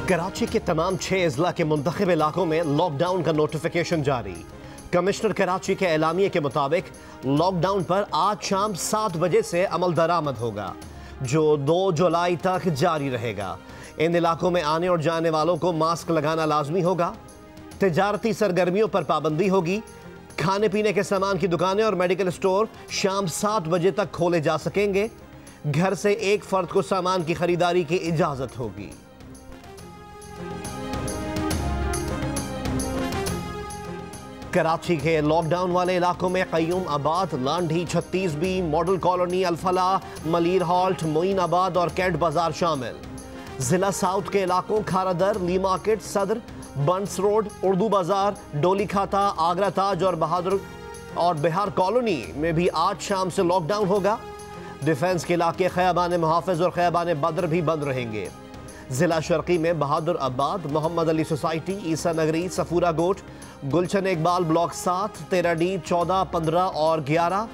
कराची के तमाम 6 अजला के मुंतखब इलाकों में लॉकडाउन का नोटिफिकेशन जारी। कमिश्नर कराची के एलामिये के मुताबिक लॉकडाउन पर आज शाम 7 बजे से अमल दरामद होगा, जो 2 जुलाई तक जारी रहेगा। इन इलाकों में आने और जाने वालों को मास्क लगाना लाजमी होगा। तिजारती सरगर्मियों पर पाबंदी होगी। खाने पीने के सामान की दुकानें और मेडिकल स्टोर शाम 7 बजे तक खोले जा सकेंगे। घर से एक फर्द को सामान की खरीदारी की इजाजत होगी। कराची के लॉकडाउन वाले इलाकों में क़य्यूम आबाद, Landhi, 36B, model colony, Alfalah, Malir halt, Moinabad और कैंट बाजार शामिल। जिला साउथ के इलाकों खारादर, ली मार्केट, सदर, बंस रोड, उर्दू बाजार, डोली खाता, आगरा ताज और बहादुर और बिहार कॉलोनी में भी आज शाम से लॉकडाउन होगा। डिफेंस के इलाके खयाबान मुहाफिज और खयाबान बद्र भी बंद रहेंगे। जिला शर्की में बहादुर आबाद, मोहम्मद अली सोसाइटी, ईसा नगरी, सफूरा गोट, गुलशन इकबाल ब्लॉक 7, 13D, 14, 15 और 11,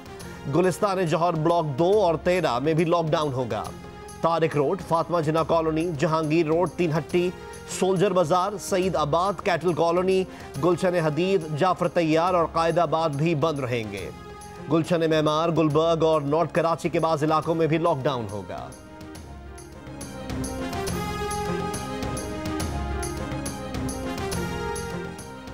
गुलिस्तान जौहर ब्लॉक 2 और 13 में भी लॉकडाउन होगा। तारिक रोड, फातिमा जिन्ना कॉलोनी, जहांगीर रोड, तीन हट्टी, सोल्जर बाजार, सईद आबाद, कैटल कॉलोनी, गुलशन हदीद, जाफर तैयार और कायदाबाद भी बंद रहेंगे। गुलशन मेमार, गुलबर्ग और नॉर्थ कराची के बाद इलाकों में भी लॉकडाउन होगा।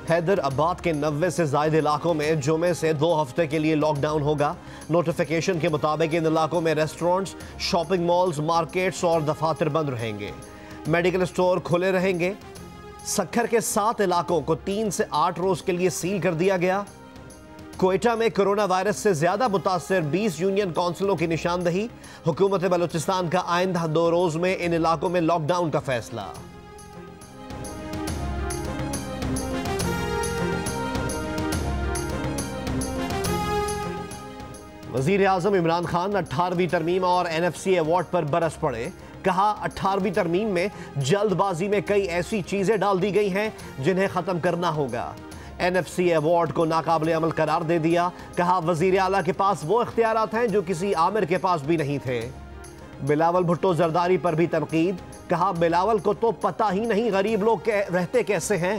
हैदराबाद के 90 से ज्यादा इलाकों में जुमे से 2 हफ्ते के लिए लॉकडाउन होगा। नोटिफिकेशन के मुताबिक इन इलाकों में रेस्टोरेंट्स, शॉपिंग मॉल्स, मार्केट्स और दफातर बंद रहेंगे। मेडिकल स्टोर खुले रहेंगे। सक्खर के 7 इलाकों को 3 से 8 रोज के लिए सील कर दिया गया। कोयटा में कोरोना वायरस से ज्यादा मुतासर 20 यूनियन काउंसिलों की निशानदही। हुकूमत बलूचिस्तान का आइंदा 2 रोज में इन इलाकों में लॉकडाउन का फैसला। वजीर आजम इमरान खान 18वीं तरमीम और NFC अवार्ड पर बरस पड़े। कहा 18वीं तरमीम में जल्दबाजी में कई ऐसी चीजें डाल दी गई हैं जिन्हें खत्म करना होगा। NFC अवार्ड को नाकाबिले अमल करार दे दिया। कहा वजीर आला के पास वो इख्तियारात हैं जो किसी आमिर के पास भी नहीं थे। बिलावल भुट्टो जरदारी पर भी तनकीद। कहा बिलावल को तो पता ही नहीं गरीब लोग रहते कैसे हैं।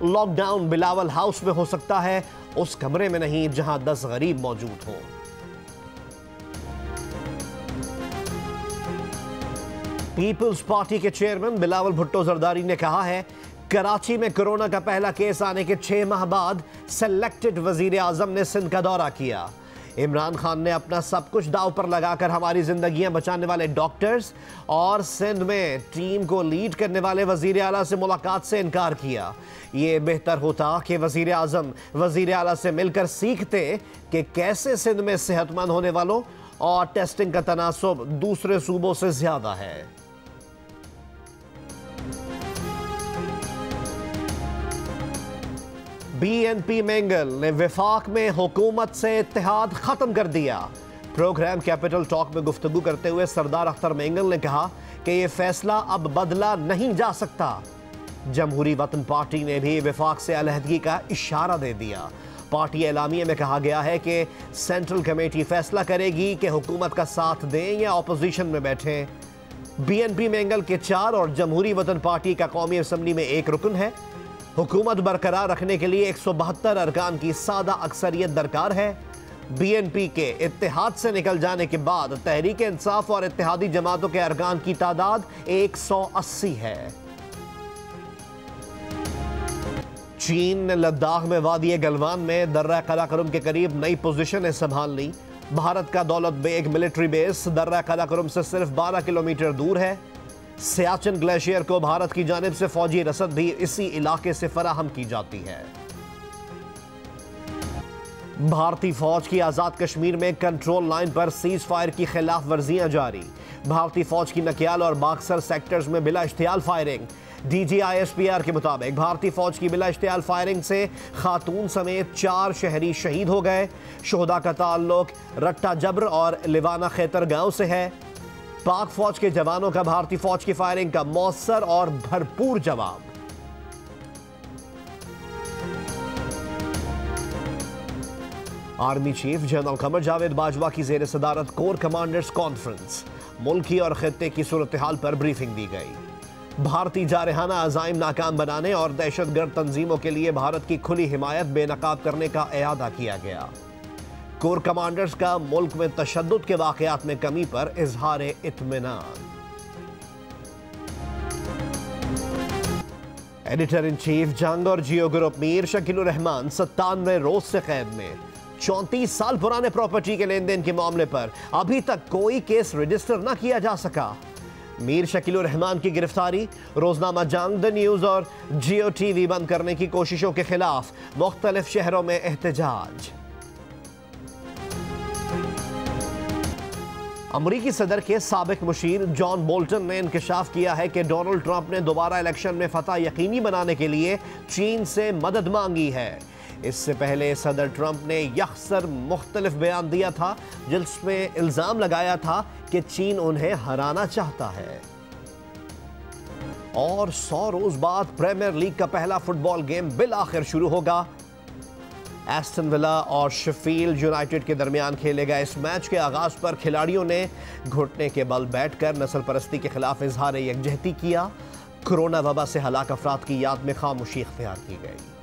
लॉकडाउन बिलावल हाउस में हो सकता है, उस कमरे में नहीं जहां 10 गरीब मौजूद हों। पीपल्स पार्टी के चेयरमैन बिलावल भुट्टो जरदारी ने कहा है कराची में कोरोना का पहला केस आने के 6 माह बाद सेलेक्टेड वजीर आजम ने सिंध का दौरा किया। इमरान खान ने अपना सब कुछ दांव पर लगाकर हमारी जिंदगियां बचाने वाले डॉक्टर्स और सिंध में टीम को लीड करने वाले वजीर आला से मुलाकात से इनकार किया। ये बेहतर होता कि वजीर आजम वजीर आला से मिलकर सीखते कि कैसे सिंध में सेहतमंद होने वालों और टेस्टिंग का तनासुब दूसरे सूबों से ज्यादा है। BNP मेंगल ने विफाक में हुकूमत से इत्तेहाद खत्म कर दिया। प्रोग्राम कैपिटल टॉक में गुफ्तगू करते हुए सरदार अख्तर मेंगल ने कहा कि यह फैसला अब बदला नहीं जा सकता। जमहूरी वतन पार्टी ने भी विफाक से अलहदगी का इशारा दे दिया। पार्टी एलामिये में कहा गया है कि सेंट्रल कमेटी फैसला करेगी कि हुकूमत का साथ दें या अपोजिशन में बैठें। BNP मेंगल के 4 और जमहूरी वतन पार्टी का कौमी असम्बली में 1 रुकन है। हुकूमत बरकरार रखने के लिए 172 अरकान की सादा अक्सरियत दरकार है। BNP के इत्तेहाद से निकल जाने के बाद तहरीक इंसाफ और इत्तेहादी जमातों के अरकान की तादाद 180 है। चीन ने लद्दाख में वादी गलवान में दर्रा कराकोरम के करीब नई पोजीशन संभाल ली। भारत का दौलत बेग मिलिट्री बेस दर्रा कराकोरम से सिर्फ 12 किलोमीटर दूर है। सियाचिन ग्लेशियर को भारत की जानिब से फौजी रसद भी इसी इलाके से फराहम की जाती है। भारतीय फौज की आजाद कश्मीर में कंट्रोल लाइन पर सीज फायर की खिलाफ वर्जियां जारी। भारतीय फौज की नकियाल और बाक्सर सेक्टर्स में बिला इश्तियाल फायरिंग। DGISPR के मुताबिक भारतीय फौज की बिला इश्तियाल फायरिंग से खातून समेत 4 शहरी शहीद हो गए। शोहदा का ताल्लुक रट्टा जब्र और लिवाना खैतर गांव से है। पाक फौज के जवानों का भारतीय फौज की फायरिंग का मौसर और भरपूर जवाब। Army chief general Qamar Javed Bajwa की जेर सदारत कोर कमांडर्स कॉन्फ्रेंस। मुल्की और खित्ते की सूरत हाल पर ब्रीफिंग दी गई। भारतीय जारहाना अज़ाइम नाकाम बनाने और दहशतगर्द तंजीमों के लिए भारत की खुली हिमायत बेनकाब करने का इरादा किया गया। कोर कमांडर्स का मुल्क में तशद्दुद के वाक़यात में कमी पर इजहार इत्मीनान। एडिटर इन चीफ जंग और जियो ग्रुप मीर शकील उर रहमान 97 रोज से कैद में। 34 साल पुराने प्रॉपर्टी के लेन देन के मामले पर अभी तक कोई केस रजिस्टर न किया जा सका। मीर शकील उर रहमान की गिरफ्तारी, रोजनामा जंग, द न्यूज और जियो टीवी बंद करने की कोशिशों के खिलाफ मुख्तलिफ शहरों में एहतजाज। अमरीकी सदर के साबिक मुशीर जॉन बोल्टन ने इंकशाफ किया है कि डोनाल्ड ट्रंप ने दोबारा इलेक्शन में फतह यकीनी बनाने के लिए चीन से मदद मांगी है। इससे पहले सदर ट्रंप ने यकसर मुख्तलिफ बयान दिया था जिसमें इल्जाम लगाया था कि चीन उन्हें हराना चाहता है। और 100 रोज बाद प्रीमियर लीग का पहला फुटबॉल गेम बिल आखिर शुरू होगा। एस्टन विला और शेफील्ड यूनाइटेड के दरमियान खेले गए इस मैच के आगाज पर खिलाड़ियों ने घुटने के बल बैठकर नस्ल परस्ती के खिलाफ इजहार यकजहती किया। कोरोना वबा से हलाक अफराद की याद में खामोशी इख्तियार की गई।